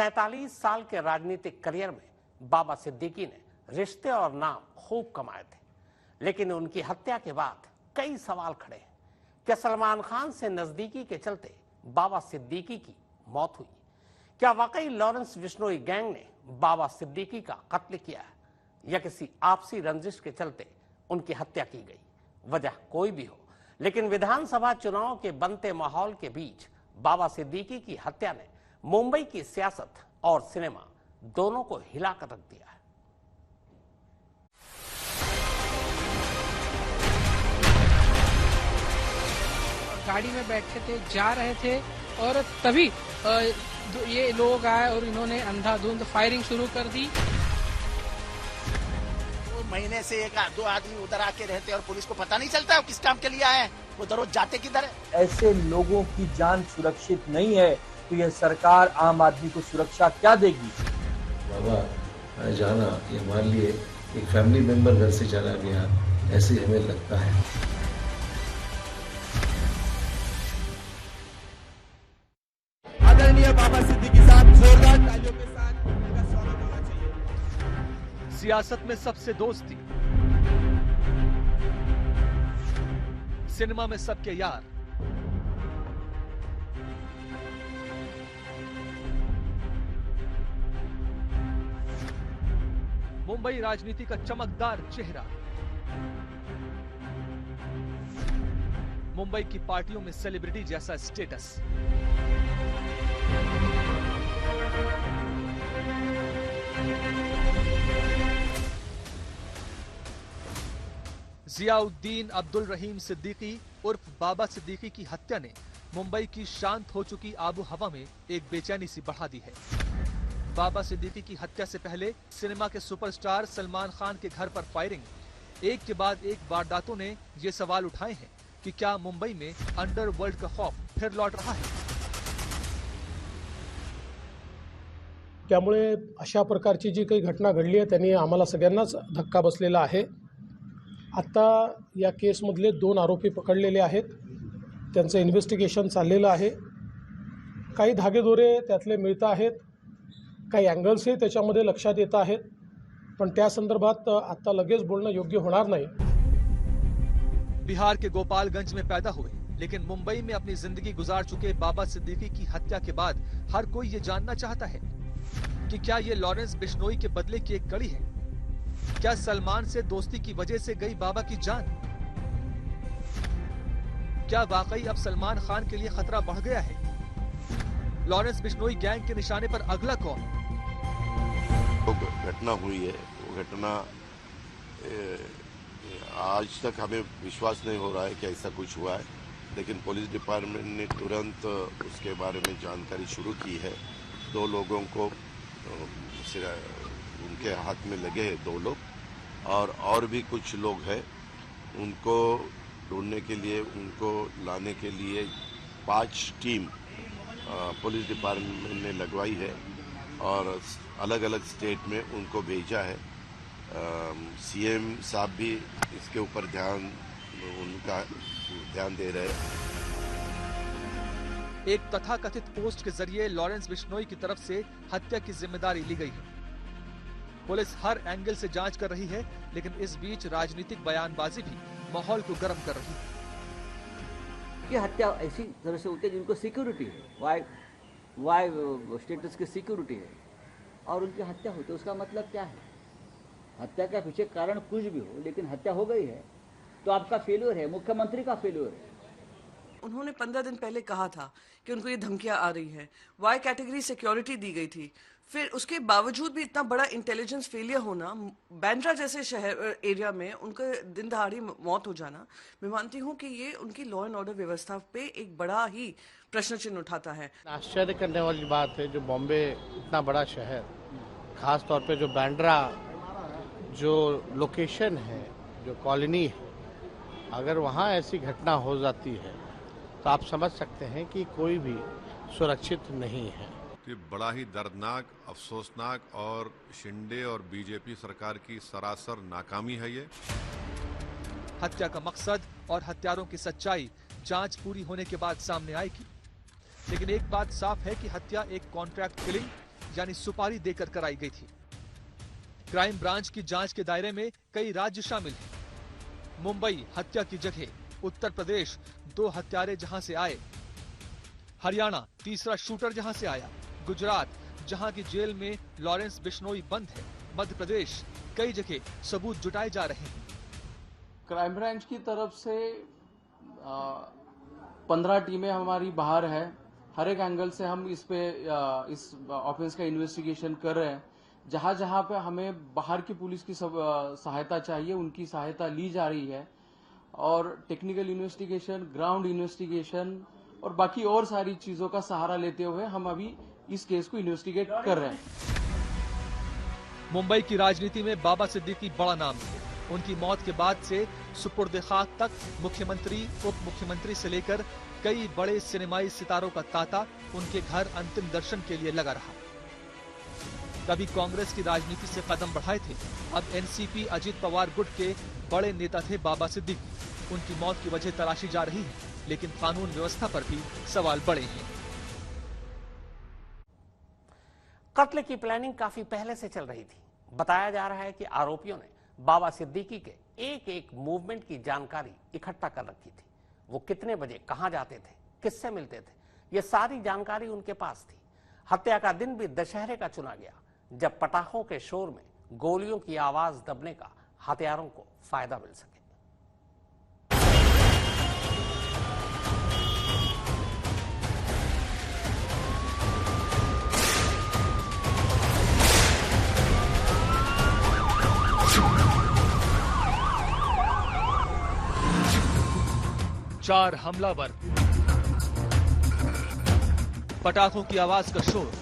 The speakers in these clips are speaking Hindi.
47 साल के राजनीतिक करियर में बाबा सिद्दीकी ने रिश्ते और नाम खूब कमाए थे, लेकिन उनकी हत्या के बाद कई सवाल खड़े हैं। क्या सलमान खान से नजदीकी के चलते बाबा सिद्दीकी की मौत हुई? क्या वाकई लॉरेंस बिश्नोई गैंग ने बाबा सिद्दीकी का कत्ल किया है, या किसी आपसी रंजिश के चलते उनकी हत्या की गई? वजह कोई भी हो, लेकिन विधानसभा चुनाव के बनते माहौल के बीच बाबा सिद्दीकी की हत्या ने मुंबई की सियासत और सिनेमा दोनों को हिलाकर रख दिया है। गाड़ी में बैठे थे, जा रहे थे और तभी ये लोग आए और इन्होंने अंधाधुंध फायरिंग शुरू कर दी। महीने से दो आदमी उधर आके रहते और पुलिस को पता नहीं चलता है किस काम के लिए आए हैं, वो रोज जाते किधर है। ऐसे लोगों की जान सुरक्षित नहीं है तो यह सरकार आम आदमी को सुरक्षा क्या देगी? बाबा जाना, ये मान लिए एक फैमिली मेंबर घर से चला गया, ऐसे हमें लगता है। आदरणीय बाबा सिद्दीकी साहब, जोरदार तालियों के साथ उनका स्वागत होना चाहिए। सियासत में सबसे दोस्ती, सिनेमा में सबके यार, मुंबई राजनीति का चमकदार चेहरा, मुंबई की पार्टियों में सेलिब्रिटी जैसा स्टेटस, जियाउद्दीन अब्दुल रहीम सिद्दीकी उर्फ बाबा सिद्दीकी की हत्या ने मुंबई की शांत हो चुकी आबो हवा में एक बेचैनी सी बढ़ा दी है। बाबा सिद्दीकी की हत्या से पहले सिनेमा के सुपरस्टार सलमान खान के घर पर फायरिंग, एक के बाद एक वारदातों ने ये सवाल उठाए हैं कि क्या मुंबई में अंडरवर्ल्ड का खौफ फिर लौट रहा है? त्यामुळे अशा प्रकारची जी काही घटना घडली आहे त्यांनी आम्हाला सगळ्यांनाच धक्का बसलेला आहे। आता या केसमधले 2 आरोपी पकडलेले आहेत, त्यांचं इन्व्हेस्टिगेशन चाललेलं आहे। काही धागेदोरे त्यातले मिळत आहेत, काही अँगल्सही त्याच्यामध्ये लक्षात येत आहेत, पण त्या संदर्भात आता लगेच बोलणं योग्य होणार नाही। बिहार के गोपालगंज में पैदा हुए लेकिन मुंबई में अपनी जिंदगी गुजार चुके बाबा सिद्दीकी की हत्या के बाद हर कोई ये जानना चाहता है कि क्या ये लॉरेंस बिश्नोई के बदले की एक कड़ी है? क्या सलमान से दोस्ती की वजह से गई बाबा की जान? क्या वाकई अब सलमान खान के लिए खतरा बढ़ गया है? लॉरेंस बिश्नोई गैंग के निशाने पर अगला कौन? घटना हुई है, वो घटना आज तक हमें विश्वास नहीं हो रहा है कि ऐसा कुछ हुआ है, लेकिन पुलिस डिपार्टमेंट ने तुरंत उसके बारे में जानकारी शुरू की है। 2 लोगों को उनके हाथ में लगे हैं, 2 लोग, और भी कुछ लोग हैं। उनको ढूंढने के लिए, उनको लाने के लिए 5 टीम पुलिस डिपार्टमेंट ने लगवाई है और अलग अलग स्टेट में उनको भेजा है। सीएम साहब भी इसके ऊपर उनका ध्यान दे रहे हैं। एक तथाकथित पोस्ट के जरिए लॉरेंस बिश्नोई की तरफ से हत्या की जिम्मेदारी ली गई है। पुलिस हर एंगल से जांच कर रही है, लेकिन इस बीच राजनीतिक बयानबाजी भी माहौल को गर्म कर रही है। ये हत्या ऐसी तरह से होती है जिनको सिक्योरिटी है, वाई स्टेटस की सिक्योरिटी है, और उनकी हत्या होती है। उसका मतलब क्या है? हत्या के पीछे कारण कुछ भी हो, लेकिन हत्या हो गई है तो आपका फेल्योर है, मुख्यमंत्री का फेल्योर है। उन्होंने 15 दिन पहले कहा था कि उनको ये धमकियां आ रही है, वाई कैटेगरी सिक्योरिटी दी गई थी, फिर उसके बावजूद भी इतना बड़ा इंटेलिजेंस फेलियर होना, बांद्रा जैसे शहर एरिया में उनका दिन दहाड़ी मौत हो जाना, मैं मानती हूँ कि ये उनकी लॉ एंड ऑर्डर व्यवस्था पे एक बड़ा ही प्रश्न चिन्ह उठाता है। आश्चर्य करने वाली बात है, जो बॉम्बे इतना बड़ा शहर, खास तौर पे जो बांद्रा जो लोकेशन है, जो कॉलोनी है, अगर वहाँ ऐसी घटना हो जाती है तो आप समझ सकते हैं कि कोई भी सुरक्षित नहीं है। ये बड़ा ही दर्दनाक, अफसोसनाक और शिंदे और बीजेपी सरकार की सरासर नाकामी है। ये हत्या का मकसद और हत्यारों की सच्चाई जांच पूरी होने के बाद सामने आएगी, लेकिन एक बात साफ है कि हत्या एक कॉन्ट्रैक्ट किलिंग यानी सुपारी देकर कराई गई थी। क्राइम ब्रांच की जांच के दायरे में कई राज्य शामिल हैं। मुंबई हत्या की जगह, उत्तर प्रदेश 2 हत्यारे जहां से आए, हरियाणा तीसरा शूटर जहां से आया, गुजरात जहां की जेल में लॉरेंस बिश्नोई बंद है, मध्य प्रदेश कई जगह सबूत जुटाए जा रहे हैं। क्राइम ब्रांच की तरफ से 15 टीमें हमारी बाहर है। हर एक एंगल से हम इस ऑफेंस का इन्वेस्टिगेशन कर रहे हैं। जहां जहां पे हमें बाहर की पुलिस की सहायता चाहिए, उनकी सहायता ली जा रही है। और टेक्निकल इन्वेस्टिगेशन, ग्राउंड इन्वेस्टिगेशन और बाकी और सारी चीजों का सहारा लेते हुए हम अभी इस केस को इन्वेस्टिगेट कर रहे हैं। मुंबई की राजनीति में बाबा सिद्दीकी बड़ा नाम है। उनकी मौत के बाद से सुपुर्द खाक तक मुख्यमंत्री, उप मुख्यमंत्री से लेकर कई बड़े सिनेमाई सितारों का तांता उनके घर अंतिम दर्शन के लिए लगा रहा। कभी कांग्रेस की राजनीति से कदम बढ़ाए थे, अब एनसीपी अजित पवार गुट के बड़े नेता थे बाबा सिद्दीकी। उनकी मौत की वजह तलाशी जा रही है, लेकिन कानून व्यवस्था पर भी सवाल बड़े हैं। कत्ल की प्लानिंग काफी पहले से चल रही थी। बताया जा रहा है कि आरोपियों ने बाबा सिद्दीकी के एक मूवमेंट की जानकारी इकट्ठा कर रखी थी। वो कितने बजे कहां जाते थे, किससे मिलते थे, ये सारी जानकारी उनके पास थी। हत्या का दिन भी दशहरे का चुना गया, जब पटाखों के शोर में गोलियों की आवाज दबने का हत्यारों को फायदा मिल सके। चार हमलावर, पटाखों की आवाज का शोर,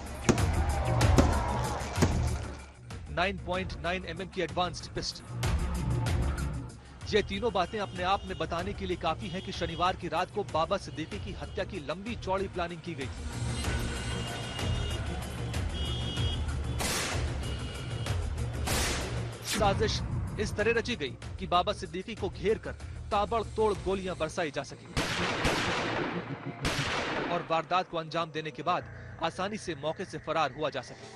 9.9 mm की एडवांस्ड पिस्टल। ये तीनों बातें अपने आप में बताने के लिए काफी है कि शनिवार की रात को बाबा सिद्दीकी की हत्या की लंबी चौड़ी प्लानिंग की गई थी। साजिश इस तरह रची गई कि बाबा सिद्दीकी को घेर कर ताबड़तोड़ गोलियां बरसाई जा सकी और वारदात को अंजाम देने के बाद आसानी से मौके से फरार हुआ जा सके।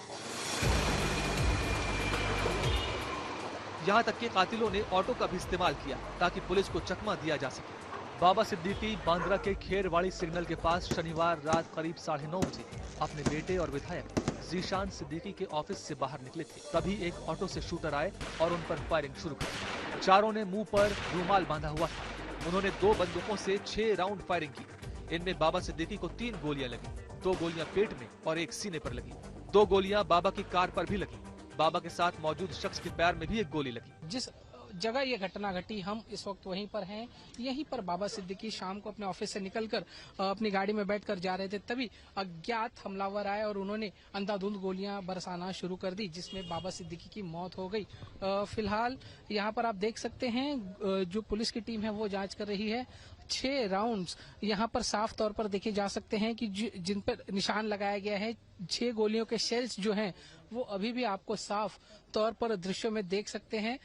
यहां तक कि कातिलों ने ऑटो का भी इस्तेमाल किया ताकि पुलिस को चकमा दिया जा सके। बाबा सिद्दीकी बांद्रा के खेरवाड़ी सिग्नल के पास शनिवार रात करीब 9:30 बजे अपने बेटे और विधायक जीशान सिद्दीकी के ऑफिस से बाहर निकले थे। तभी एक ऑटो से शूटर आए और उन पर फायरिंग शुरू कर दी। चारों ने मुंह पर रूमाल बांधा हुआ था। उन्होंने 2 बंदूकों से 6 राउंड फायरिंग की। इनमें बाबा सिद्दीकी को 3 गोलियां लगी, 2 गोलियां पेट में और 1 सीने पर लगी। 2 गोलियां बाबा की कार पर भी लगी। बाबा के साथ मौजूद शख्स के पैर में भी 1 गोली लगी। जिस जगह ये घटना घटी, हम इस वक्त वहीं पर हैं। यहीं पर बाबा सिद्दीकी शाम को अपने ऑफिस से निकलकर अपनी गाड़ी में बैठकर जा रहे थे, तभी अज्ञात हमलावर आए और उन्होंने अंधाधुंध गोलियां बरसाना शुरू कर दी, जिसमें बाबा सिद्दीकी की मौत हो गई। फिलहाल यहाँ पर आप देख सकते हैं जो पुलिस की टीम है वो जांच कर रही है। 6 राउंड्स यहाँ पर साफ तौर पर देखे जा सकते हैं कि जिन पर निशान लगाया गया है। 6 गोलियों के शेल्स जो हैं वो अभी भी आपको साफ तौर पर दृश्यों में देख सकते हैं।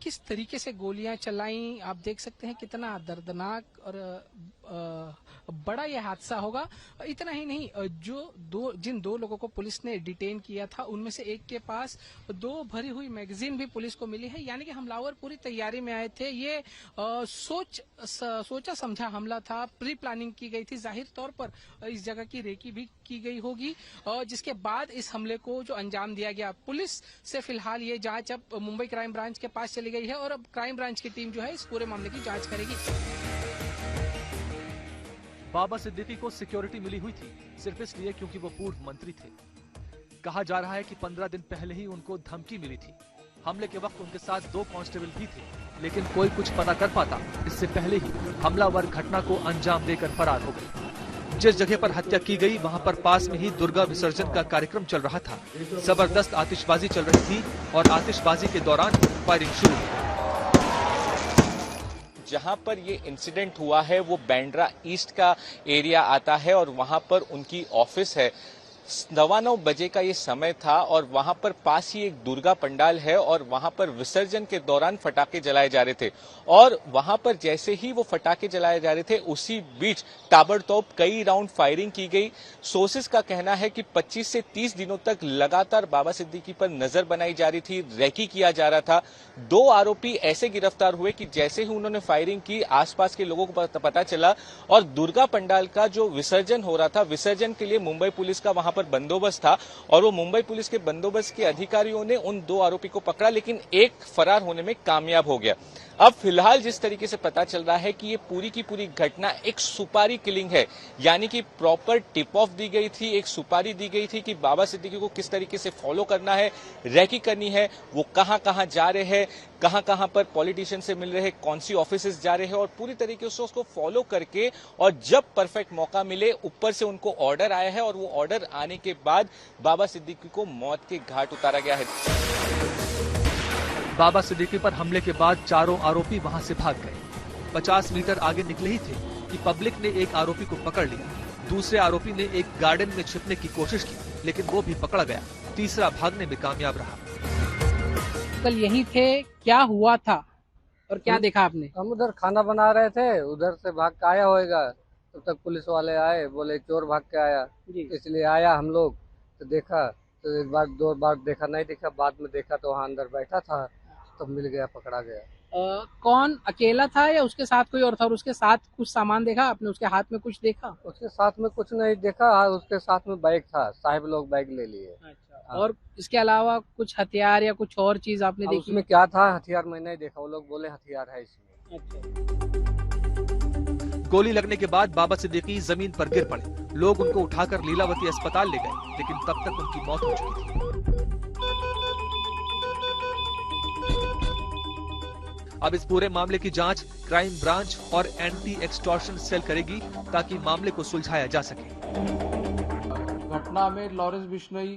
किस तरीके से गोलियां चलाई आप देख सकते हैं। कितना दर्दनाक और बड़ा यह हादसा होगा। इतना ही नहीं, जिन 2 लोगों को पुलिस ने डिटेन किया था उनमें से एक के पास 2 भरी हुई मैगजीन भी पुलिस को मिली है। यानी कि हमलावर पूरी तैयारी में आए थे। ये सोचा समझा हमला था, प्री प्लानिंग की गई थी। जाहिर तौर पर इस जगह की रेकी भी की गई होगी और जिसके बाद इस हमले को जो अंजाम दिया गया। पुलिस से फिलहाल ये जांच अब मुंबई क्राइम ब्रांच के पास चली गई है और अब क्राइम ब्रांच की टीम जो है इस पूरे मामले की जांच करेगी। बाबा सिद्दीकी को सिक्योरिटी मिली हुई थी सिर्फ इसलिए क्योंकि वो पूर्व मंत्री थे। कहा जा रहा है कि 15 दिन पहले ही उनको धमकी मिली थी। हमले के वक्त उनके साथ 2 कांस्टेबल भी थे, लेकिन कोई कुछ पता कर पाता इससे पहले ही हमलावर घटना को अंजाम देकर फरार हो गए। जिस जगह पर हत्या की गई वहां पर पास में ही दुर्गा विसर्जन का कार्यक्रम चल रहा था। जबरदस्त आतिशबाजी चल रही थी और आतिशबाजी के दौरान फायरिंग शुरू हुई। जहां पर ये इंसिडेंट हुआ है वो बैंड्रा ईस्ट का एरिया आता है और वहां पर उनकी ऑफिस है। 9:15 बजे का ये समय था और वहां पर पास ही एक दुर्गा पंडाल है और वहां पर विसर्जन के दौरान फटाके जलाए जा रहे थे और वहां पर जैसे ही वो फटाके जलाए जा रहे थे उसी बीच ताबड़तोड़ कई राउंड फायरिंग की गई। सोर्सेज का कहना है कि 25 से 30 दिनों तक लगातार बाबा सिद्दीकी पर नजर बनाई जा रही थी, रैकी किया जा रहा था। 2 आरोपी ऐसे गिरफ्तार हुए कि जैसे ही उन्होंने फायरिंग की आसपास के लोगों को पता चला और दुर्गा पंडाल का जो विसर्जन हो रहा था, विसर्जन के लिए मुंबई पुलिस का वहां पर बंदोबस्त था और वो मुंबई पुलिस के बंदोबस्त के अधिकारियों ने उन 2 आरोपी को पकड़ा, लेकिन एक फरार होने में कामयाब हो गया। अब फिलहाल जिस तरीके से पता चल रहा है कि ये पूरी की पूरी घटना एक सुपारी किलिंग है, यानी कि प्रॉपर टिप ऑफ दी गई थी, एक सुपारी दी गई थी कि बाबा सिद्दीकी को किस तरीके से फॉलो करना है, रैकी करनी है, वो कहां कहां जा रहे हैं, कहां कहां पर पॉलिटिशियन से मिल रहे हैं, कौन सी ऑफिसेज जा रहे हैं और पूरी तरीके से उसको फॉलो करके और जब परफेक्ट मौका मिले ऊपर से उनको ऑर्डर आया है और वो ऑर्डर आने के बाद बाबा सिद्दीकी को मौत के घाट उतारा गया है। बाबा सिद्दीकी पर हमले के बाद चारों आरोपी वहां से भाग गए। 50 मीटर आगे निकले ही थे कि पब्लिक ने एक आरोपी को पकड़ लिया। दूसरे आरोपी ने एक गार्डन में छिपने की कोशिश की, लेकिन वो भी पकड़ा गया। तीसरा भागने में कामयाब रहा। कल यहीं थे, क्या हुआ था और क्या देखा आपने? हम उधर खाना बना रहे थे, उधर से भाग के आया होएगा, तब तक पुलिस वाले आए, बोले चोर भाग के आया, इसलिए आया हम लोग तो देखा, तो 1 बार 2 बार देखा, नहीं देखा, बाद में देखा तो वहाँ अंदर बैठा था, तो मिल गया, पकड़ा गया। कौन अकेला था या उसके साथ कोई और था? और उसके साथ कुछ सामान देखा आपने? उसके हाथ में कुछ देखा? उसके साथ में कुछ नहीं देखा, उसके साथ में बैग था, साहब लोग बैग ले लिए। अच्छा। और इसके अलावा कुछ हथियार या कुछ और चीज आपने देखी? उसमें क्या था हथियार मैं नहीं देखा, वो लोग बोले हथियार है इसमें। गोली लगने के बाद बाबा सिद्दीकी जमीन पर गिर पड़े। लोग उनको उठाकर लीलावती अस्पताल ले गए, लेकिन तब तक उनकी मौत हो चुकी थी। अब इस पूरे मामले की जांच क्राइम ब्रांच और एंटी एक्सटॉर्शन सेल करेगी ताकि मामले को सुलझाया जा सके। घटना में लॉरेंस बिश्नोई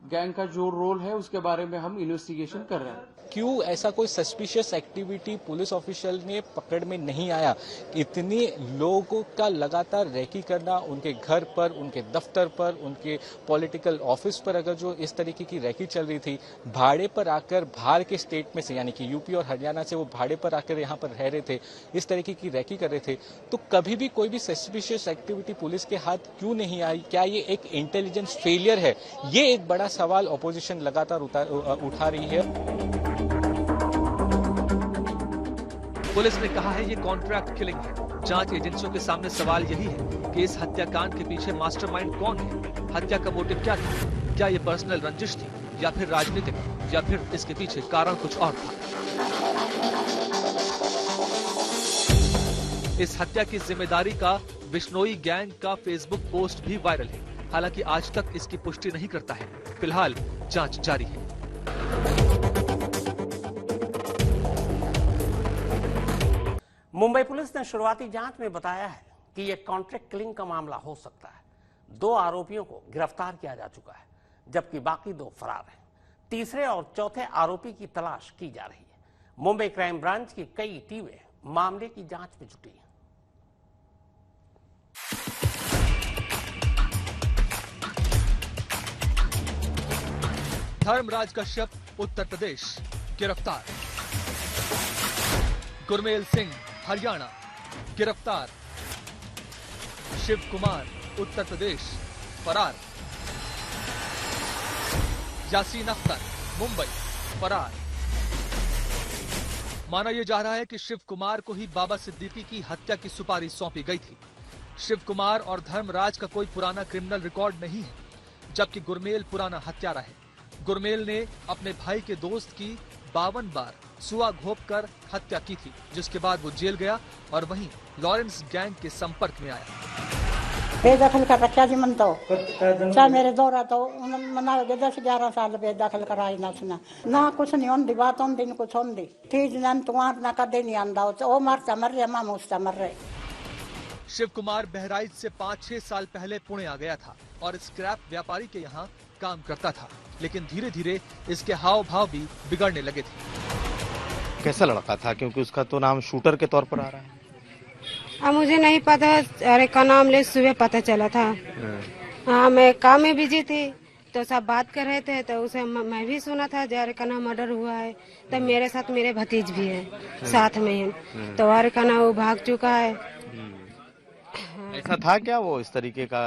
गैंग का जो रोल है उसके बारे में हम इन्वेस्टिगेशन कर रहे हैं। क्यों ऐसा कोई सस्पिशियस एक्टिविटी पुलिस ऑफिशियल ने पकड़ में नहीं आया? इतने लोगों का लगातार रैकी करना, उनके घर पर, उनके दफ्तर पर, उनके पॉलिटिकल ऑफिस पर अगर जो इस तरीके की रैकी चल रही थी, भाड़े पर आकर बाहर के स्टेट में से यानी कि यूपी और हरियाणा से वो भाड़े पर आकर यहाँ पर रह रहे थे, इस तरीके की रैकी कर रहे थे, तो कभी भी कोई भी सस्पिशियस एक्टिविटी पुलिस के हाथ क्यों नहीं आई? क्या ये एक इंटेलिजेंस फेलियर है? ये एक बड़ा सवाल ऑपोजिशन लगातार उठा रही है। पुलिस ने कहा है ये कॉन्ट्रैक्ट किलिंग है। जांच एजेंसियों के सामने सवाल यही है कि इस हत्याकांड के पीछे मास्टरमाइंड कौन है? हत्या का मोटिव क्या था? क्या ये पर्सनल रंजिश थी या फिर राजनीतिक, या फिर इसके पीछे कारण कुछ और था? इस हत्या की जिम्मेदारी का बिश्नोई गैंग का फेसबुक पोस्ट भी वायरल है, हालांकि आज तक इसकी पुष्टि नहीं करता है। फिलहाल जांच जारी है। मुंबई पुलिस ने शुरुआती जांच में बताया है कि यह कॉन्ट्रैक्ट किलिंग का मामला हो सकता है। 2 आरोपियों को गिरफ्तार किया जा चुका है, जबकि बाकी 2 फरार हैं। तीसरे और चौथे आरोपी की तलाश की जा रही है। मुंबई क्राइम ब्रांच की कई टीमें मामले की जांच में जुटी हैं। धर्मराज कश्यप उत्तर प्रदेश गिरफ्तार। गुरमेल सिंह हरियाणा गिरफ्तार। शिव कुमार उत्तर प्रदेश फरार। यासीन अख्तर मुंबई फरार। माना यह जा रहा है कि शिव कुमार को ही बाबा सिद्दीकी की हत्या की सुपारी सौंपी गई थी। शिव कुमार और धर्मराज का कोई पुराना क्रिमिनल रिकॉर्ड नहीं है, जबकि गुरमेल पुराना हत्यारा है। गुरमेल ने अपने भाई के दोस्त की 52 बार सुआ घोंप कर हत्या की थी, जिसके बाद वो जेल गया और वहीं लॉरेंस गैंग के संपर्क में आया। बेदखल कर रखा जी मन तो चाहे मेरे दौरा तो मना 10-11 साल बेदखल कराई ना कुछ नहीं होंदी बात होंदी न कुछ होंदी ठीक न तुम्हार ना कदे नहीं आंदा ओ मरता मर रहे मां मुस्ता मर रहे। शिव कुमार बहराइच से 5-6 साल पहले पुणे आ गया था और स्क्रैप व्यापारी के यहाँ काम करता था, लेकिन धीरे धीरे इसके हाव भाव भी बिगड़ने लगे थे। कैसा लड़का था, क्योंकि उसका तो नाम शूटर के तौर पर आ रहा है? अब मुझे नहीं पता, अरे का नाम ले सुबह पता चला था। हाँ, मैं काम में बिजी थी तो सब बात कर रहे थे, तो उसे मैं भी सुना था जय का नाम मर्डर हुआ है। तब मेरे साथ मेरे भतीज भी है साथ में ही, तो और का नाम वो भाग चुका है। ऐसा था क्या वो इस तरीके का?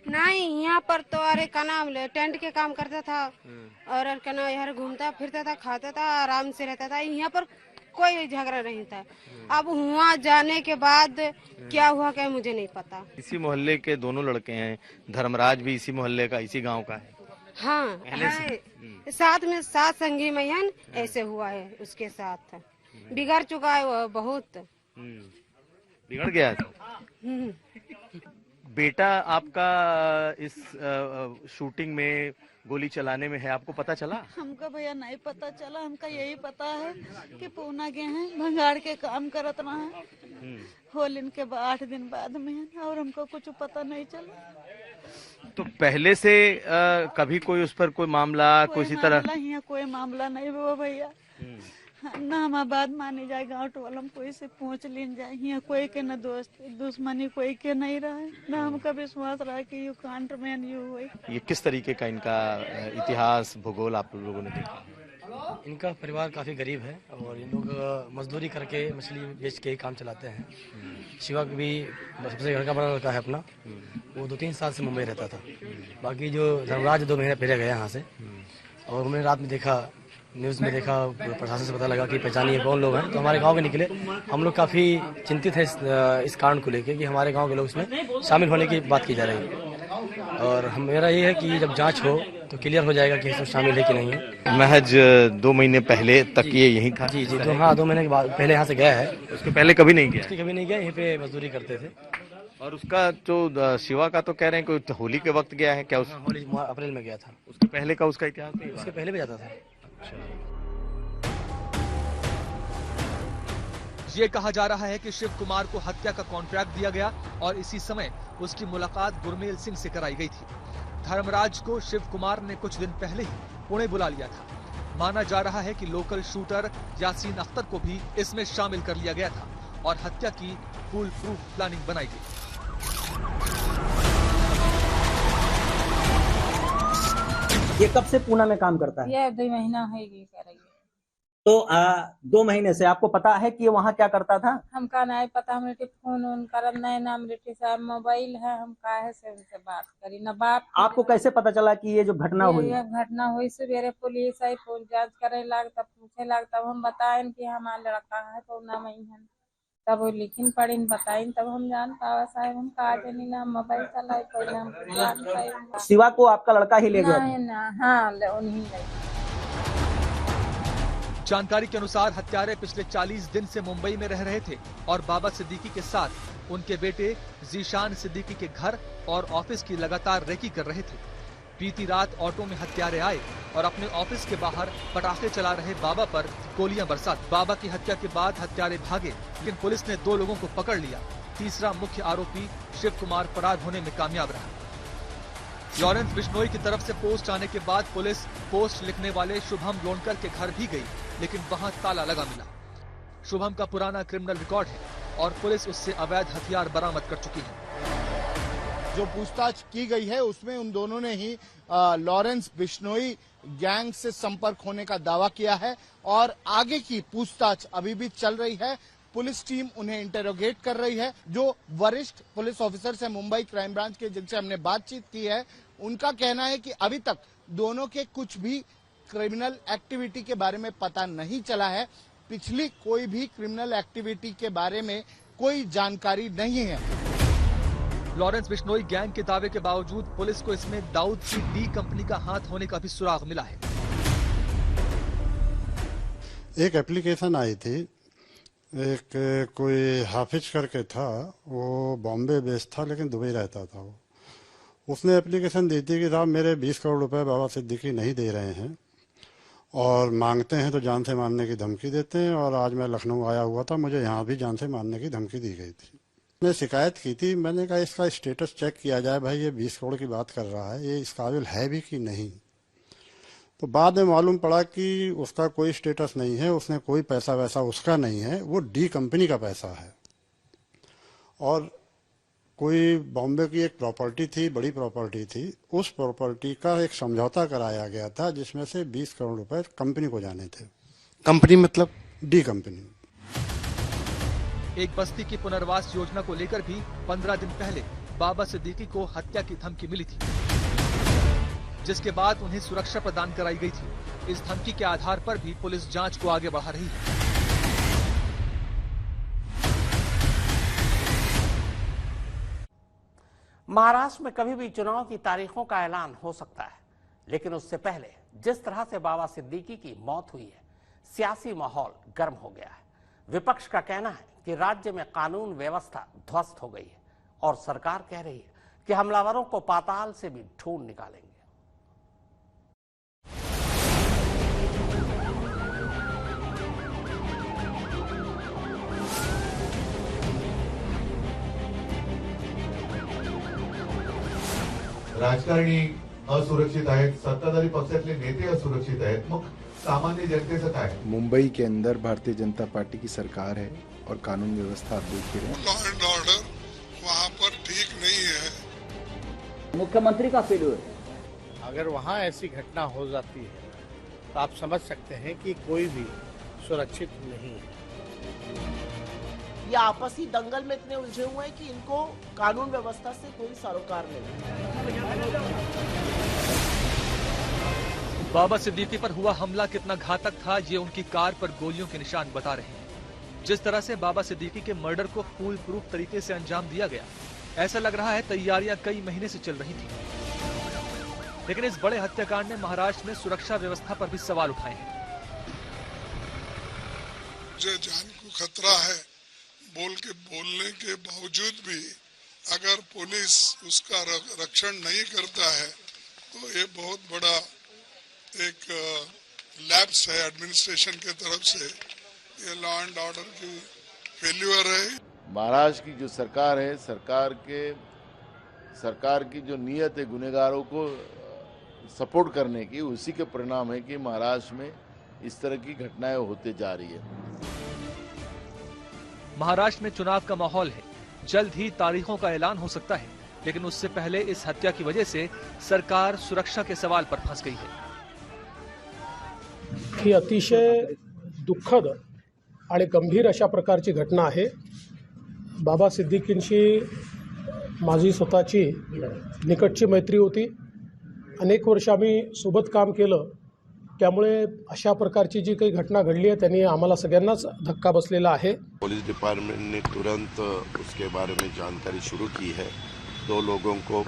नहीं, यहाँ पर तो अरे का नाम टेंट के काम करता था और का नाम यार घूमता फिरता था, खाता था, आराम से रहता था। यहाँ पर कोई झगड़ा नहीं था। अब वहाँ जाने के बाद क्या हुआ क्या मुझे नहीं पता। इसी मोहल्ले के दोनों लड़के हैं, धर्मराज भी इसी मोहल्ले का, इसी गांव का है। हाँ है, साथ में सात संगी मैयन ऐसे हुआ है, उसके साथ बिगड़ चुका है वो बहुत। बिगड़ गया बेटा आपका इस शूटिंग में गोली चलाने में है, आपको पता चला? हमको भैया नहीं पता चला। हमका यही पता है कि पूना गए हैं, भंगार के काम करत रहा है, होलिन के 8 दिन बाद में है, और हमको कुछ पता नहीं चला। तो पहले से कभी कोई उस पर कोई मामला किसी तरह? यहाँ कोई मामला नहीं हुआ भैया, न हमारा बात मानी जाए, गाँव टोलम कोई से पूछ लीन जाए। यहाँ कोई के न दोस्त दुश्मनी कोई के नहीं रहा है, न हमका विश्वास रहा कि यू कांट में यू हुई। ये किस तरीके का इनका इतिहास भूगोल आप लोगों ने देखा? इनका परिवार काफ़ी गरीब है और इन लोग मजदूरी करके मछली बेच के काम चलाते हैं। शिवा भी सबसे घर का बड़ा लड़का है अपना, वो 2-3 साल से मुंबई रहता था। बाकी जो धर्मराज 2 महीने पहले गया यहाँ से, और हमने रात में देखा, न्यूज़ में देखा, प्रशासन से पता लगा कि पहचानिए कौन लोग हैं, तो हमारे गांव के निकले। हम लोग काफ़ी चिंतित हैं इस कारण को लेकर कि हमारे गांव के लोग इसमें शामिल होने की बात की जा रही है, और मेरा ये है कि जब जांच हो तो क्लियर हो जाएगा कि इसमें शामिल है कि नहीं है। महज 2 महीने पहले तक ये यहीं था? जी, 2 महीने के बाद पहले यहाँ से गया है। उसके पहले कभी नहीं गया? कभी नहीं गया, यहीं पे मजदूरी करते थे। और उसका जो शिवा का तो कह रहे हैं कोई होली के वक्त गया है क्या? होली अप्रैल में गया था। उसके पहले का उसका इतिहास नहीं? उसके पहले भी जाता था। ये कहा जा रहा है कि शिव कुमार को हत्या का कॉन्ट्रैक्ट दिया गया और इसी समय उसकी मुलाकात गुरमेल सिंह से कराई गई थी। धर्मराज को शिव कुमार ने कुछ दिन पहले ही पुणे बुला लिया था। माना जा रहा है कि लोकल शूटर यासीन अख्तर को भी इसमें शामिल कर लिया गया था और हत्या की फुल प्रूफ प्लानिंग बनाई गई। ये कब से पूना में काम करता है? ये 2 महीना है ये कर रही है। तो 2 महीने से आपको पता है कि ये वहाँ क्या करता था? हमका नहीं पता, हमरे फोन उन करत नहीं, नाम रेटी साहब मोबाइल है, हम काहे से उनसे बात करी ना बाप। आपको कैसे पता चला कि ये जो घटना हुई? ये घटना हुई सवेरे पुलिस आई, पूछ जांच करे लाग, तब पूछे लाग, तब हम बताएं कि हमारा लड़का है तो ना वही है, तब वो लिखिन पढ़िन बताइन, तब हम जान पावा साहब हम कहा जानी ना मोबाइल चलाए कोई ना जान पाए। शिवा को आपका लड़का ही ले गया? ना, हाँ उन्हीं ले। जानकारी के अनुसार हत्यारे पिछले 40 दिन से मुंबई में रह रहे थे और बाबा सिद्दीकी के साथ उनके बेटे जीशान सिद्दीकी के घर और ऑफिस की लगातार रेकी कर रहे थे। बीती रात ऑटो में हत्यारे आए और अपने ऑफिस के बाहर पटाखे चला रहे बाबा पर गोलियां बरसात। बाबा की हत्या के बाद हत्यारे भागे, लेकिन पुलिस ने 2 लोगों को पकड़ लिया। तीसरा मुख्य आरोपी शिव कुमार फरार होने में कामयाब रहा। लॉरेंस बिश्नोई की तरफ से पोस्ट आने के बाद पुलिस पोस्ट लिखने वाले शुभम लोणकर के घर भी गई, लेकिन वहां ताला लगा मिला। शुभम का पुराना क्रिमिनल रिकॉर्ड है और पुलिस उससे अवैध हथियार बरामद कर चुकी है। जो पूछताछ की गई है उसमें उन दोनों ने ही लॉरेंस बिश्नोई गैंग से संपर्क होने का दावा किया है और आगे की पूछताछ अभी भी चल रही है। पुलिस टीम उन्हें इंटेरोगेट कर रही है। जो वरिष्ठ पुलिस ऑफिसर है मुंबई क्राइम ब्रांच के, जिनसे हमने बातचीत की है, उनका कहना है कि अभी तक दोनों के कुछ भी क्रिमिनल एक्टिविटी के बारे में पता नहीं चला है। पिछली कोई भी क्रिमिनल एक्टिविटी के बारे में कोई जानकारी नहीं है। लॉरेंस बिश्नोई गैंग के दावे के बावजूद पुलिस को इसमें दाऊद की डी कंपनी का हाथ होने का भी सुराग मिला है। एक एप्लीकेशन आई थी, एक कोई हाफिज करके था, वो बॉम्बे बेस्ड था लेकिन दुबई रहता था। वो उसने एप्लीकेशन दी थी कि साहब मेरे 20 करोड़ रुपए बाबा सिद्दीकी नहीं दे रहे हैं और मांगते हैं तो जान से मारने की धमकी देते हैं, और आज मैं लखनऊ आया हुआ था, मुझे यहाँ भी जान से मारने की धमकी दी गई थी। मैंने शिकायत की थी, मैंने कहा इसका स्टेटस चेक किया जाए, भाई ये 20 करोड़ की बात कर रहा है, ये इस काबिल है भी कि नहीं। तो बाद में मालूम पड़ा कि उसका कोई स्टेटस नहीं है, उसने कोई पैसा वैसा उसका नहीं है, वो डी कंपनी का पैसा है। और कोई बॉम्बे की एक प्रॉपर्टी थी, बड़ी प्रॉपर्टी थी, उस प्रॉपर्टी का एक समझौता कराया गया था जिसमें से 20 करोड़ रुपए कंपनी को जाने थे। कंपनी मतलब डी कंपनी। एक बस्ती की पुनर्वास योजना को लेकर भी 15 दिन पहले बाबा सिद्दीकी को हत्या की धमकी मिली थी, जिसके बाद उन्हें सुरक्षा प्रदान कराई गई थी। इस धमकी के आधार पर भी पुलिस जांच को आगे बढ़ा रही है। महाराष्ट्र में कभी भी चुनाव की तारीखों का ऐलान हो सकता है, लेकिन उससे पहले जिस तरह से बाबा सिद्दीकी की मौत हुई है, सियासी माहौल गर्म हो गया है। विपक्ष का कहना है कि राज्य में कानून व्यवस्था ध्वस्त हो गई है और सरकार कह रही है कि हमलावरों को पाताल से भी ढूंढ निकालेंगे। राजकारणी असुरक्षित आहेत, सत्ताधारी पक्षातले नेते असुरक्षित आहेत, मग सामान्य जनतेचं काय? मुंबई के अंदर भारतीय जनता पार्टी की सरकार है और कानून व्यवस्था आप देख ही रहे हैं। लॉ एंड ऑर्डर वहाँ पर ठीक नहीं है। मुख्यमंत्री का फेल्यूर। अगर वहाँ ऐसी घटना हो जाती है तो आप समझ सकते हैं कि कोई भी सुरक्षित नहीं है। ये आपसी दंगल में इतने उलझे हुए हैं कि इनको कानून व्यवस्था से कोई सरोकार नहीं। बाबा सिद्दीकी पर हुआ हमला कितना घातक था, ये उनकी कार पर गोलियों के निशान बता रहे हैं। जिस तरह से बाबा सिद्दीकी के मर्डर को फूल प्रूफ तरीके से अंजाम दिया गया, ऐसा लग रहा है तैयारियां कई महीने से चल रही थी। लेकिन इस बड़े हत्याकांड ने महाराष्ट्र में सुरक्षा व्यवस्था पर भी सवाल उठाए हैं। जो जान को खतरा है बोलने के बावजूद भी अगर पुलिस उसका रक्षण नहीं करता है तो ये बहुत बड़ा एक लैप्स है एडमिनिस्ट्रेशन के तरफ से। ये लॉ एंड ऑर्डर की फेल्यूर है। महाराष्ट्र की जो सरकार है, सरकार की जो नीयत है गुनहगारों को सपोर्ट करने की, उसी के परिणाम है कि महाराष्ट्र में इस तरह की घटनाएं होते जा रही है। महाराष्ट्र में चुनाव का माहौल है, जल्द ही तारीखों का ऐलान हो सकता है, लेकिन उससे पहले इस हत्या की वजह से सरकार सुरक्षा के सवाल पर फंस गई है। ही अतिशय दुःखद आणि गंभीर अशा प्रकारची घटना आहे। बाबा सिद्दीकींशी माझी स्वतःची निकटची मैत्री होती। अनेक वर्ष आम्ही सोबत काम केलं, त्यामुळे अशा प्रकारची जी काही घटना घडली आहे त्यांनी आम्हाला सगळ्यांनाच धक्का बसलेला आहे। पुलिस डिपार्टमेंट ने तुरंत उसके बारे में जानकारी शुरू की है। 2 लोगों को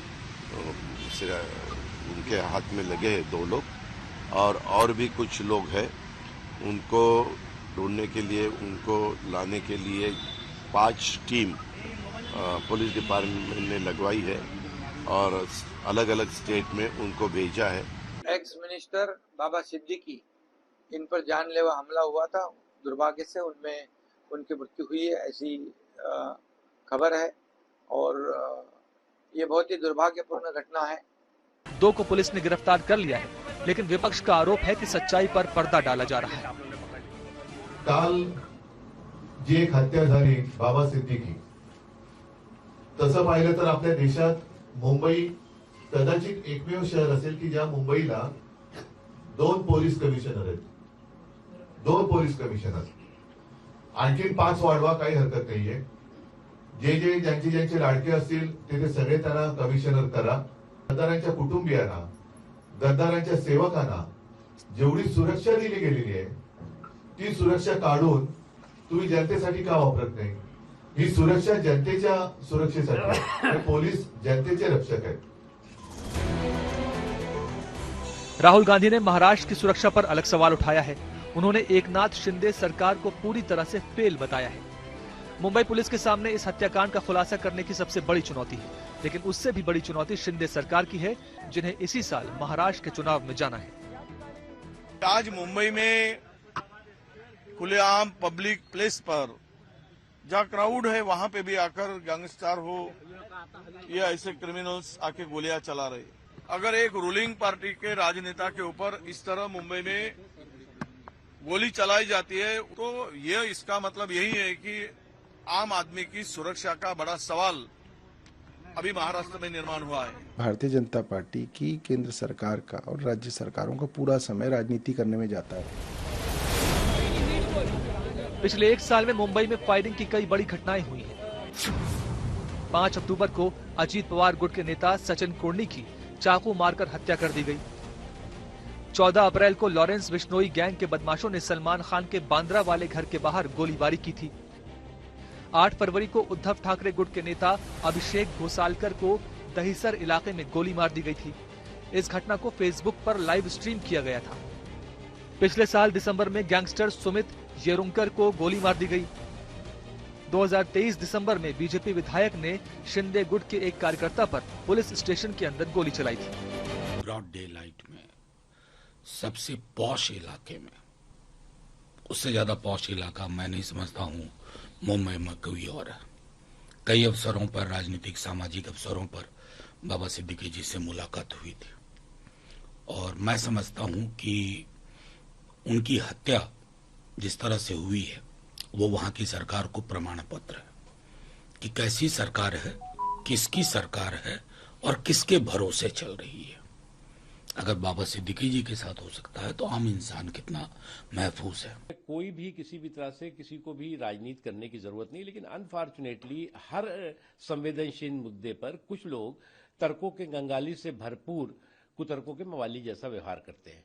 उनके हाथ में लगे हैं, 2 लोग, और भी कुछ लोग हैं। उनको ढूंढने के लिए, उनको लाने के लिए 5 टीम पुलिस डिपार्टमेंट ने लगवाई है और अलग अलग स्टेट में उनको भेजा है। एक्स मिनिस्टर बाबा सिद्दीकी, इन पर जानलेवा हमला हुआ था। दुर्भाग्य से उनमें उनकी मृत्यु हुई है, ऐसी खबर है और ये बहुत ही दुर्भाग्यपूर्ण घटना है। 2 को पुलिस ने गिरफ्तार कर लिया है, लेकिन विपक्ष का आरोप है कि सच्चाई पर पर्दा डाला जा रहा है। काल जी एक हत्या झाली बाबा सिद्दीकी, तसं पाहिलं तर आपल्या देशात मुंबई कदाचित एकमेव शहर असेल की ज्या मुंबईला 2 पोलीस कमिशनर आहेत, 2 पोलीस कमिशनर, आणखी 5 वाढवा, काही हरकत नाहीये। ज्यांचे लाडके असतील ते सगळे त्यांना कमिशनर करा। गद्दारांच्या कुटुंबियांना, गद्दारांच्या सेवकांना जेवढी सुरक्षा दिली गेलेली आहे ती सुरक्षा काढून तुम्ही जनतेसाठी का वापरत नाही? ही सुरक्षा जनतेच्या सुरक्षेसाठी आहे। पोलीस जनतेचे रक्षक आहेत। राहुल गांधी ने महाराष्ट्र की सुरक्षा पर अलग सवाल उठाया है। उन्होंने एकनाथ शिंदे सरकार को पूरी तरह से फेल बताया है। मुंबई पुलिस के सामने इस हत्याकांड का खुलासा करने की सबसे बड़ी चुनौती है, लेकिन उससे भी बड़ी चुनौती शिंदे सरकार की है, जिन्हें इसी साल महाराष्ट्र के चुनाव में जाना है। आज मुंबई में खुलेआम पब्लिक प्लेस पर जहाँ क्राउड है वहां पे भी आकर गैंगस्टर हो या ऐसे क्रिमिनल्स आके गोलियां चला रहे। अगर एक रूलिंग पार्टी के राजनेता के ऊपर इस तरह मुंबई में गोली चलाई जाती है तो ये इसका मतलब यही है कि आम आदमी की सुरक्षा का बड़ा सवाल अभी महाराष्ट्र में निर्माण हुआ है। भारतीय जनता पार्टी की केंद्र सरकार का और राज्य सरकारों का पूरा समय राजनीति करने में जाता है। पिछले 1 साल में मुंबई में फायरिंग की कई बड़ी घटनाएं हुई हैं। 5 अक्टूबर को अजीत पवार गुट के नेता सचिन कुर्णी की चाकू मारकर हत्या कर दी गई। 14 अप्रैल को लॉरेंस बिश्नोई गैंग के बदमाशों ने सलमान खान के बांद्रा वाले घर के बाहर गोलीबारी की थी। 8 फरवरी को उद्धव ठाकरे गुट के नेता अभिषेक घोसालकर को दहिसर इलाके में गोली मार दी गई थी। इस घटना को फेसबुक पर लाइव स्ट्रीम किया गया था। पिछले साल दिसंबर में गैंगस्टर सुमित येरुंकर को गोली मार दी गई। 2023 दिसंबर में बीजेपी विधायक ने शिंदे गुट के एक कार्यकर्ता पर पुलिस स्टेशन के अंदर गोली चलाई थी। ब्रॉड डे लाइट में सबसे पॉश इलाके में, उससे ज्यादा पॉश इलाका मैं नहीं समझता हूँ मुंबई में कोई और है। कई अवसरों पर, राजनीतिक सामाजिक अवसरों पर बाबा सिद्दीकी जी से मुलाकात हुई थी और मैं समझता हूँ कि उनकी हत्या जिस तरह से हुई है वो वहां की सरकार को प्रमाण पत्र है कि कैसी सरकार है, किसकी सरकार है और किसके भरोसे चल रही है। अगर बाबा सिद्दीकी जी के साथ हो सकता है तो आम इंसान कितना महफूज है। कोई भी किसी भी तरह से किसी को भी राजनीति करने की जरूरत नहीं, लेकिन अनफॉर्चुनेटली हर संवेदनशील मुद्दे पर कुछ लोग तर्कों के गंगाली से भरपूर कुतर्कों के मवाली जैसा व्यवहार करते हैं।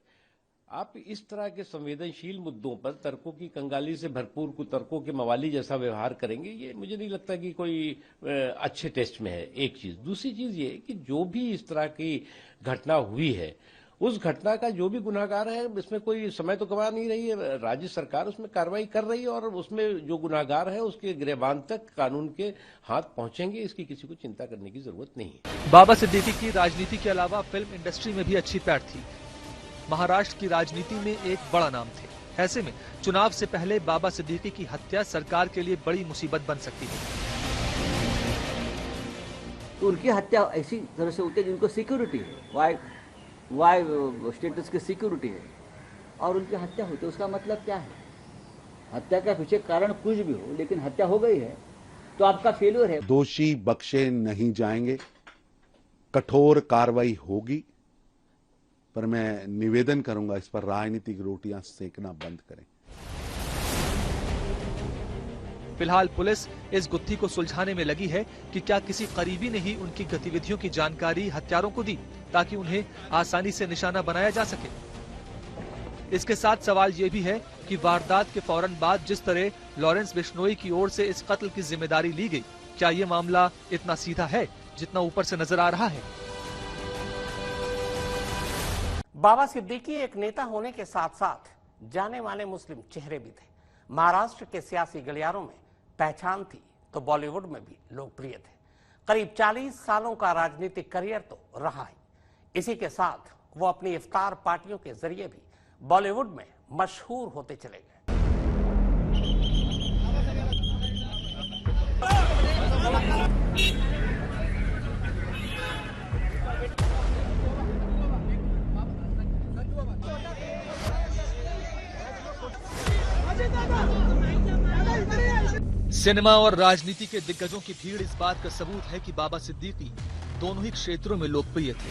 आप इस तरह के संवेदनशील मुद्दों पर तर्कों की कंगाली से भरपूर कुतर्कों के मवाली जैसा व्यवहार करेंगे, ये मुझे नहीं लगता कि कोई अच्छे टेस्ट में है। एक चीज। दूसरी चीज ये कि जो भी इस तरह की घटना हुई है, उस घटना का जो भी गुनाहगार है, इसमें कोई समय तो गवा नहीं रही है। राज्य सरकार उसमें कार्रवाई कर रही है और उसमें जो गुनाहगार है उसके गिरबान तक कानून के हाथ पहुंचेंगे, इसकी किसी को चिंता करने की जरूरत नहीं है। बाबा सिद्दीकी की राजनीति के अलावा फिल्म इंडस्ट्री में भी अच्छी पैठ थी। महाराष्ट्र की राजनीति में एक बड़ा नाम थे। ऐसे में चुनाव से पहले बाबा सिद्दीकी की हत्या सरकार के लिए बड़ी मुसीबत बन सकती है। तो उनकी हत्या ऐसी तरह से होती है जिनको सिक्योरिटी है, वाई स्टेटस की सिक्योरिटी है, और उनकी हत्या होती है। उसका मतलब क्या है? हत्या के पीछे कारण कुछ भी हो, लेकिन हत्या हो गई है तो आपका फेल्यूर है। दोषी बख्शे नहीं जाएंगे, कठोर कार्रवाई होगी, पर मैं निवेदन करूंगा इस पर राजनीतिक रोटियां सेकना बंद करें। फिलहाल पुलिस इस गुत्थी को सुलझाने में लगी है कि क्या किसी करीबी ने ही उनकी गतिविधियों की जानकारी हत्यारों को दी ताकि उन्हें आसानी से निशाना बनाया जा सके। इसके साथ सवाल ये भी है कि वारदात के फौरन बाद जिस तरह लॉरेंस बिश्नोई की ओर से इस कत्ल की जिम्मेदारी ली गई, क्या ये मामला इतना सीधा है जितना ऊपर से नजर आ रहा है? बाबा सिद्दीकी एक नेता होने के साथ साथ जाने माने मुस्लिम चेहरे भी थे। महाराष्ट्र के सियासी गलियारों में पहचान थी तो बॉलीवुड में भी लोकप्रिय थे। करीब 40 सालों का राजनीतिक करियर तो रहा ही। इसी के साथ वो अपनी इफ्तार पार्टियों के जरिए भी बॉलीवुड में मशहूर होते चले गए। सिनेमा और राजनीति के दिग्गजों की भीड़ इस बात का सबूत है कि बाबा सिद्दीकी दोनों ही क्षेत्रों में लोकप्रिय थे।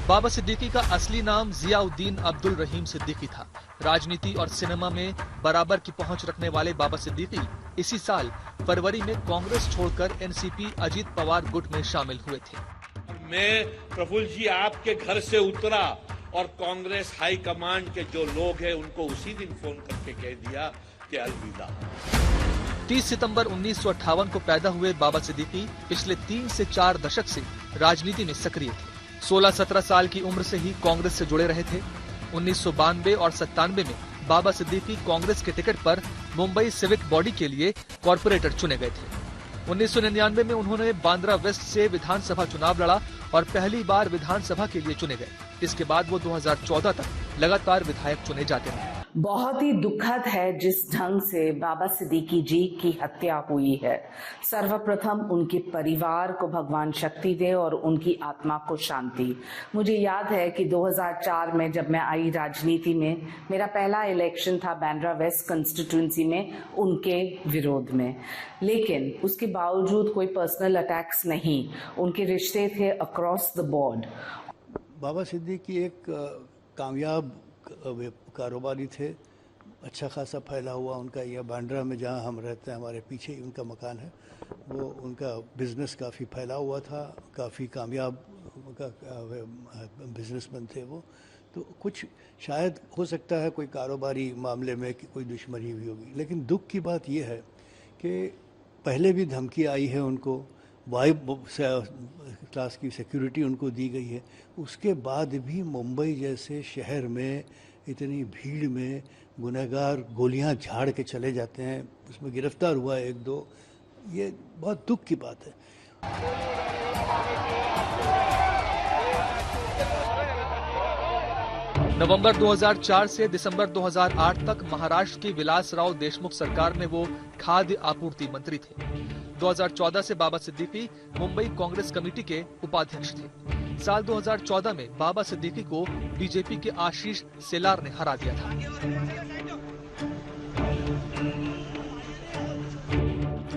बाबा सिद्दीकी का असली नाम जियाउद्दीन अब्दुल रहीम सिद्दीकी था। राजनीति और सिनेमा में बराबर की पहुंच रखने वाले बाबा सिद्दीकी इसी साल फरवरी में कांग्रेस छोड़कर एनसीपी अजीत पवार गुट में शामिल हुए थे। मैं प्रफुल्ल जी आपके घर से उतरा और कांग्रेस हाई कमांड के जो लोग हैं उनको उसी दिन फोन करके कह दिया कि अलविदा। 30 सितंबर 1958 को पैदा हुए बाबा सिद्दीकी पिछले 3 से 4 दशक से राजनीति में सक्रिय थे। 16-17 साल की उम्र से ही कांग्रेस से जुड़े रहे थे। 1992 और 97 में बाबा सिद्दीकी कांग्रेस के टिकट पर मुंबई सिविक बॉडी के लिए कॉर्पोरेटर चुने गए थे। 1999 में उन्होंने बांद्रा वेस्ट से विधानसभा चुनाव लड़ा और पहली बार विधानसभा के लिए चुने गए। इसके बाद वो 2014 तक लगातार विधायक चुने जाते रहे। बहुत ही दुखद है जिस ढंग से बाबा सिद्दीकी जी की हत्या हुई है। सर्वप्रथम उनके परिवार को भगवान शक्ति दे और उनकी आत्मा को शांति। मुझे याद है कि 2004 में जब मैं आई राजनीति में, मेरा पहला इलेक्शन था बांद्रा वेस्ट कंस्टिट्यूंसी में उनके विरोध में, लेकिन उसके बावजूद कोई पर्सनल अटैक्स नहीं, उनके रिश्ते थे अक्रॉस द बोर्ड। बाबा सिद्दीकी एक कामयाब कारोबारी थे, अच्छा खासा फैला हुआ उनका यह बांद्रा में जहाँ हम रहते हैं, हमारे पीछे ही उनका मकान है, वो उनका बिजनेस काफ़ी फैला हुआ था, काफ़ी कामयाब बिजनेसमैन थे वो। तो कुछ शायद हो सकता है कोई कारोबारी मामले में कि कोई दुश्मनी हुई होगी, लेकिन दुख की बात यह है कि पहले भी धमकी आई है उनको, वाई क्लास की सिक्योरिटी उनको दी गई है, उसके बाद भी मुंबई जैसे शहर में इतनी भीड़ में गुनहगार गोलियां झाड़ के चले जाते हैं, उसमें गिरफ्तार हुआ है 1-2, ये बहुत दुख की बात है। नवंबर 2004 से दिसंबर 2008 तक महाराष्ट्र की विलासराव देशमुख सरकार में वो खाद्य आपूर्ति मंत्री थे। 2014 से बाबा सिद्दीकी मुंबई कांग्रेस कमेटी के उपाध्यक्ष थे। साल 2014 में बाबा सिद्दीकी को बीजेपी के आशीष सेलार ने हरा दिया था।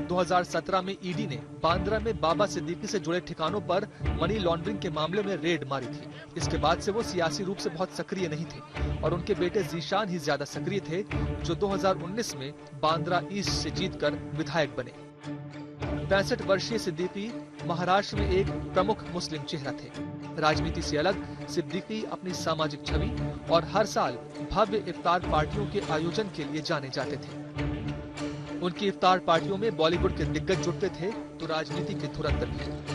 2017 में ईडी ने बांद्रा में बाबा सिद्दीकी से जुड़े ठिकानों पर मनी लॉन्ड्रिंग के मामले में रेड मारी थी। इसके बाद से वो सियासी रूप से बहुत सक्रिय नहीं थे और उनके बेटे जीशान ही ज्यादा सक्रिय थे, जो 2019 में बांद्रा ईस्ट से जीतकर विधायक बने। 65 वर्षीय सिद्दीकी महाराष्ट्र में एक प्रमुख मुस्लिम चेहरा थे। राजनीति से अलग सिद्दीकी अपनी सामाजिक छवि और हर साल भव्य इफ्तार पार्टियों के आयोजन के लिए जाने जाते थे। उनकी इफ्तार पार्टियों में बॉलीवुड के दिग्गज जुटते थे तो राजनीति के धुरंधर भी।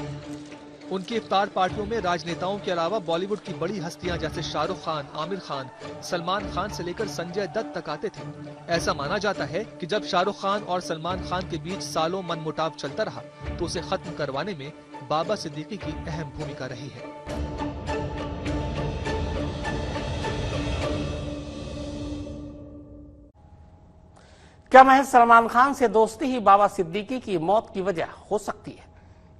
उनकी इफ्तार पार्टियों में राजनेताओं के अलावा बॉलीवुड की बड़ी हस्तियां जैसे शाहरुख खान, आमिर खान, सलमान खान से लेकर संजय दत्त तक आते थे। ऐसा माना जाता है कि जब शाहरुख खान और सलमान खान के बीच सालों मनमुटाव चलता रहा तो उसे खत्म करवाने में बाबा सिद्दीकी की अहम भूमिका रही है। क्या महज सलमान खान से दोस्ती ही बाबा सिद्दीकी की मौत की वजह हो सकती है?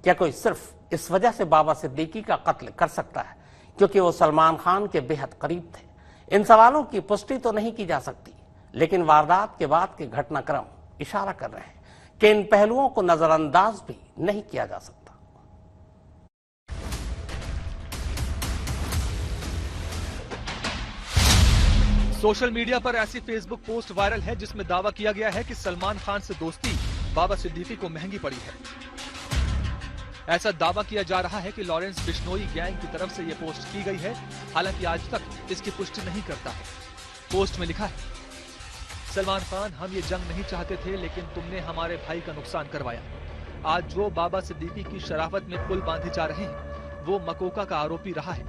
क्या कोई सिर्फ इस वजह से बाबा सिद्दीकी का कत्ल कर सकता है क्योंकि वो सलमान खान के बेहद करीब थे? इन सवालों की पुष्टि तो नहीं की जा सकती, लेकिन वारदात के बाद के घटनाक्रम इशारा कर रहे हैं कि इन पहलुओं को नजरअंदाज भी नहीं किया जा सकता। सोशल मीडिया पर ऐसी फेसबुक पोस्ट वायरल है जिसमें दावा किया गया है कि सलमान खान से दोस्ती बाबा सिद्दीकी को महंगी पड़ी है। ऐसा दावा किया जा रहा है कि लॉरेंस बिश्नोई गैंग की तरफ से यह पोस्ट की गई है, हालांकि आज तक इसकी पुष्टि नहीं करता है। पोस्ट में लिखा है, सलमान खान, हम ये जंग नहीं चाहते थे लेकिन तुमने हमारे भाई का नुकसान करवाया। आज जो बाबा सिद्दीकी की शराफत में पुल बांधे जा रहे हैं वो मकोका का आरोपी रहा है।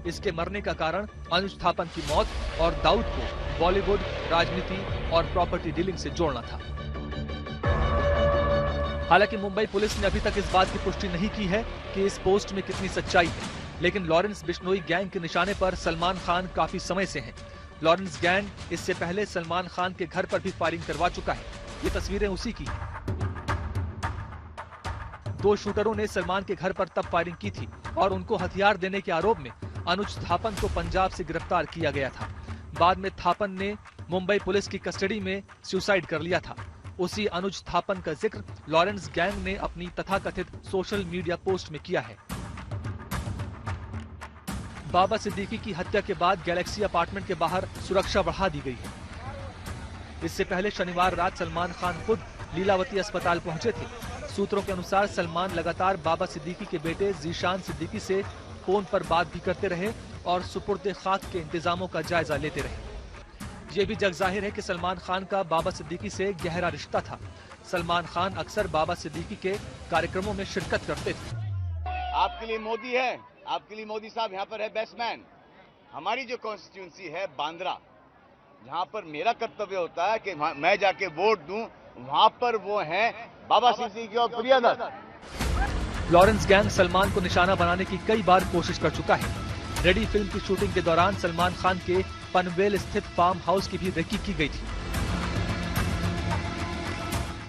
इसके मरने का कारण अनुज थापन की मौत और दाऊद को बॉलीवुड, राजनीति और प्रॉपर्टी डीलिंग से जोड़ना था। हालांकि मुंबई पुलिस ने अभी तक इस बात की पुष्टि नहीं की है कि इस पोस्ट में कितनी सच्चाई है, लेकिन लॉरेंस बिश्नोई गैंग के निशाने पर सलमान खान काफी समय से हैं। लॉरेंस गैंग इससे पहले सलमान खान के घर पर भी फायरिंग करवा चुका है। ये तस्वीरें उसी की हैं। 2 शूटरों ने सलमान के घर पर तब फायरिंग की थी और उनको हथियार देने के आरोप में अनुज थापन को पंजाब से गिरफ्तार किया गया था। बाद में थापन ने मुंबई पुलिस की कस्टडी में सुसाइड कर लिया था। उसी अनुज थापन का जिक्र लॉरेंस गैंग ने अपनी तथाकथित सोशल मीडिया पोस्ट में किया है। बाबा सिद्दीकी की हत्या के बाद गैलेक्सी अपार्टमेंट के बाहर सुरक्षा बढ़ा दी गई है। इससे पहले शनिवार रात सलमान खान खुद लीलावती अस्पताल पहुंचे थे। सूत्रों के अनुसार सलमान लगातार बाबा सिद्दीकी के बेटे जीशान सिद्दीकी से फोन पर बात भी करते रहे और सुपुर्द खाक के इंतजामों का जायजा लेते रहे। ये भी जग जाहिर है कि सलमान खान का बाबा सिद्दीकी से गहरा रिश्ता था। सलमान खान अक्सर बाबा सिद्दीकी के कार्यक्रमों में शिरकत करते थे। आपके लिए मोदी है, आपके लिए मोदी साहब यहाँ पर है बेस्ट मैन। हमारी जो कॉन्स्टिट्यूंसी है बांद्रा, जहाँ पर मेरा कर्तव्य होता है कि मैं जाके वोट दूं, वहाँ पर वो हैं बाबा सिद्दीकी और प्रिया दत्त। लॉरेंस गैंग सलमान को निशाना बनाने की कई बार कोशिश कर चुका है। रेडी फिल्म की शूटिंग के दौरान सलमान खान के पनवेल स्थित फार्म हाउस की भी रेकी की गई थी।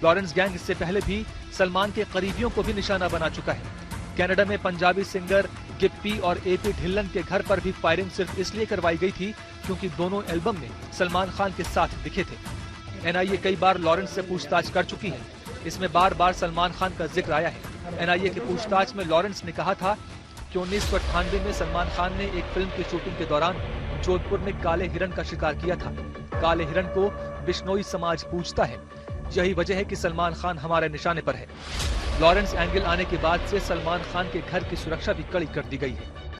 लॉरेंस गैंग इससे पहले भी सलमान के करीबियों को भी निशाना बना चुका है। कनाडा में पंजाबी सिंगर गिप्पी और एपी ढिल्लन के घर पर भी फायरिंग सिर्फ इसलिए करवाई गई थी क्योंकि दोनों एल्बम में सलमान खान के साथ दिखे थे। एनआईए कई बार लॉरेंस से पूछताछ कर चुकी है। इसमें बार बार सलमान खान का जिक्र आया है। एनआईए की पूछताछ में लॉरेंस ने कहा था कि 1998 में सलमान खान ने एक फिल्म की शूटिंग के दौरान जोधपुर में काले हिरण का शिकार किया था। काले हिरण को बिश्नोई समाज पूजता है। यही वजह है कि सलमान खान हमारे निशाने पर है। लॉरेंस एंगल आने के बाद से सलमान खान के घर की सुरक्षा भी कड़ी कर दी गई है।